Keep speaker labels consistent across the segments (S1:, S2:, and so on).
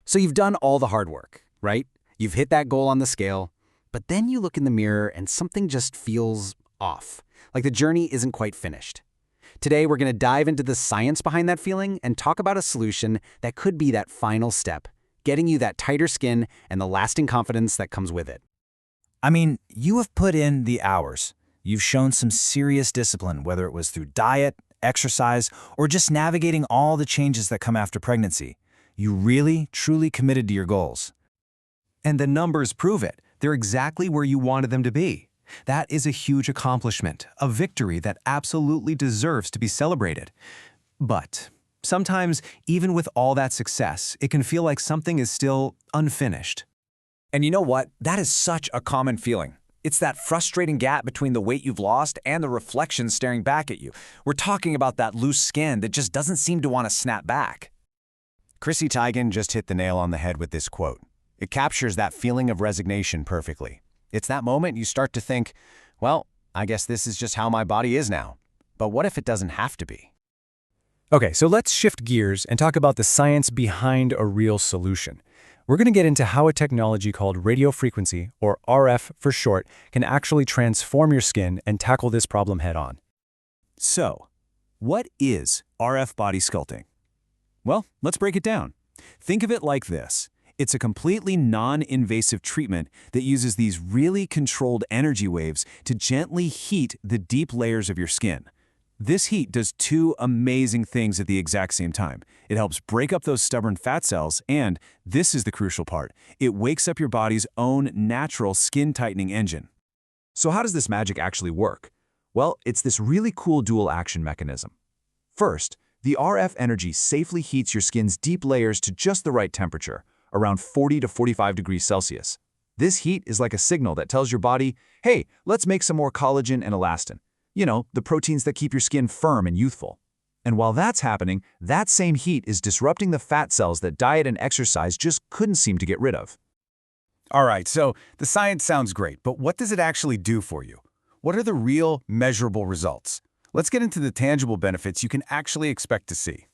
S1: So you've done all the hard work, right? You've hit that goal on the scale, but then you look in the mirror and something just feels off, like the journey isn't quite finished. Today, we're going to dive into the science behind that feeling and talk about a solution that could be that final step, getting you that tighter skin and the lasting confidence that comes with it.
S2: I mean, you have put in the hours. You've shown some serious discipline, whether it was through diet, exercise, or just navigating all the changes that come after pregnancy. You really, truly committed to your goals.
S3: And the numbers prove it. They're exactly where you wanted them to be. That is a huge accomplishment, a victory that absolutely deserves to be celebrated. But sometimes, even with all that success, it can feel like something is still unfinished.
S2: And you know what? That is such a common feeling. It's that frustrating gap between the weight you've lost and the reflection staring back at you. We're talking about that loose skin that just doesn't seem to want to snap back.
S4: Chrissy Teigen just hit the nail on the head with this quote. It captures that feeling of resignation perfectly. It's that moment you start to think, well, I guess this is just how my body is now. But what if it doesn't have to be?
S5: Okay, so let's shift gears and talk about the science behind a real solution. We're going to get into how a technology called radiofrequency, or RF for short, can actually transform your skin and tackle this problem head-on.
S3: So, what is RF body sculpting? Well, let's break it down. Think of it like this. It's a completely non-invasive treatment that uses these really controlled energy waves to gently heat the deep layers of your skin. This heat does two amazing things at the exact same time. It helps break up those stubborn fat cells, and this is the crucial part, it wakes up your body's own natural skin-tightening engine.
S6: So how does this magic actually work? Well, it's this really cool dual action mechanism. First, the RF energy safely heats your skin's deep layers to just the right temperature, around 40 to 45 degrees Celsius. This heat is like a signal that tells your body, hey, let's make some more collagen and elastin. You know, the proteins that keep your skin firm and youthful. And while that's happening, that same heat is disrupting the fat cells that diet and exercise just couldn't seem to get rid of.
S1: All right, so the science sounds great, but what does it actually do for you? What are the real, measurable results? Let's get into the tangible benefits you can actually expect to see.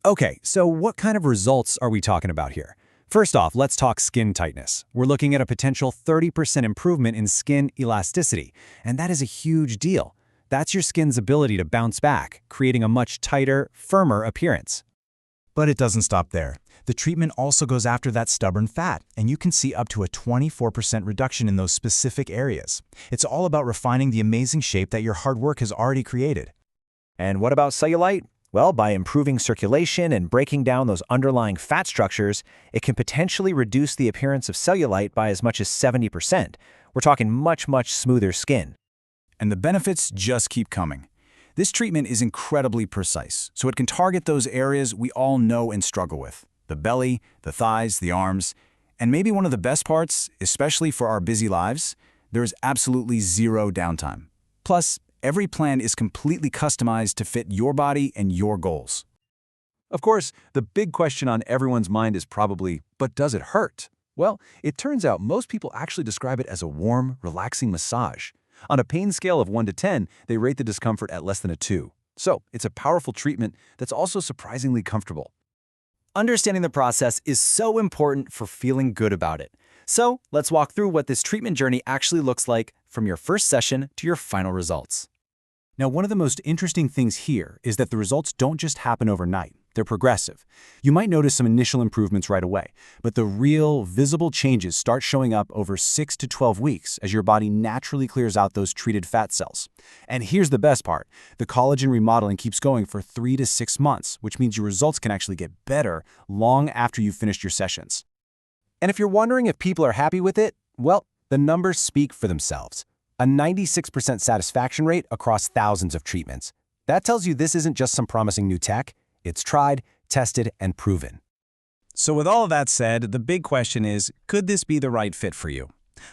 S5: Okay, so what kind of results are we talking about here? First off, let's talk skin tightness. We're looking at a potential 30% improvement in skin elasticity, and that is a huge deal. That's your skin's ability to bounce back, creating a much tighter, firmer appearance.
S7: But it doesn't stop there. The treatment also goes after that stubborn fat, and you can see up to a 24% reduction in those specific areas. It's all about refining the amazing shape that your hard work has already created.
S2: And what about cellulite? Well, by improving circulation and breaking down those underlying fat structures, it can potentially reduce the appearance of cellulite by as much as 70%. We're talking much, much smoother skin.
S1: And the benefits just keep coming. This treatment is incredibly precise, so it can target those areas we all know and struggle with. The belly, the thighs, the arms. And maybe one of the best parts, especially for our busy lives, there is absolutely zero downtime. Plus, every plan is completely customized to fit your body and your goals.
S6: Of course, the big question on everyone's mind is probably, but does it hurt? Well, it turns out most people actually describe it as a warm, relaxing massage. On a pain scale of 1 to 10, they rate the discomfort at less than a 2. So, it's a powerful treatment that's also surprisingly comfortable.
S2: Understanding the process is so important for feeling good about it. So, let's walk through what this treatment journey actually looks like from your first session to your final results.
S5: Now, one of the most interesting things here is that the results don't just happen overnight. They're progressive. You might notice some initial improvements right away, but the real, visible changes start showing up over 6 to 12 weeks as your body naturally clears out those treated fat cells. And here's the best part. The collagen remodeling keeps going for 3 to 6 months, which means your results can actually get better long after you've finished your sessions. And if you're wondering if people are happy with it, well, the numbers speak for themselves. A 96% satisfaction rate across thousands of treatments. That tells you this isn't just some promising new tech. It's tried, tested, and proven.
S3: So with all of that said, the big question is, could this be the right fit for you?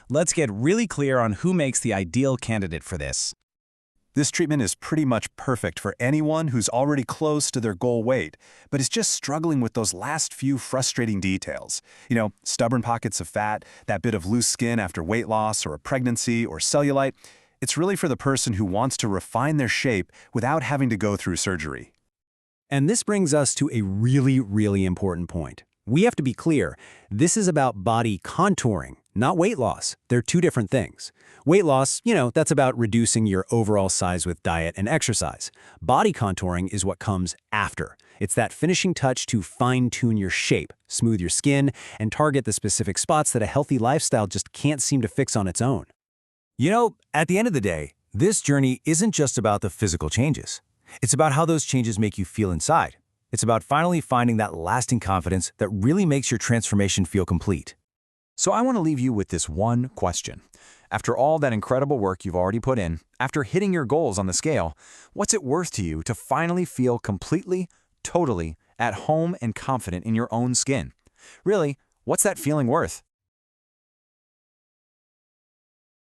S3: Let's get really clear on who makes the ideal candidate for this.
S8: This treatment is pretty much perfect for anyone who's already close to their goal weight, but is just struggling with those last few frustrating details. You know, stubborn pockets of fat, that bit of loose skin after weight loss or a pregnancy or cellulite. It's really for the person who wants to refine their shape without having to go through surgery.
S5: And this brings us to a really, really important point.
S4: We have to be clear, this is about body contouring, not weight loss. They're two different things. Weight loss, that's about reducing your overall size with diet and exercise. Body contouring is what comes after. It's that finishing touch to fine-tune your shape, smooth your skin, and target the specific spots that a healthy lifestyle just can't seem to fix on its own.
S2: At the end of the day, this journey isn't just about the physical changes. It's about how those changes make you feel inside. It's about finally finding that lasting confidence that really makes your transformation feel complete.
S6: So I want to leave you with this one question. After all that incredible work you've already put in, after hitting your goals on the scale, what's it worth to you to finally feel completely, totally at home and confident in your own skin? Really, what's that feeling worth?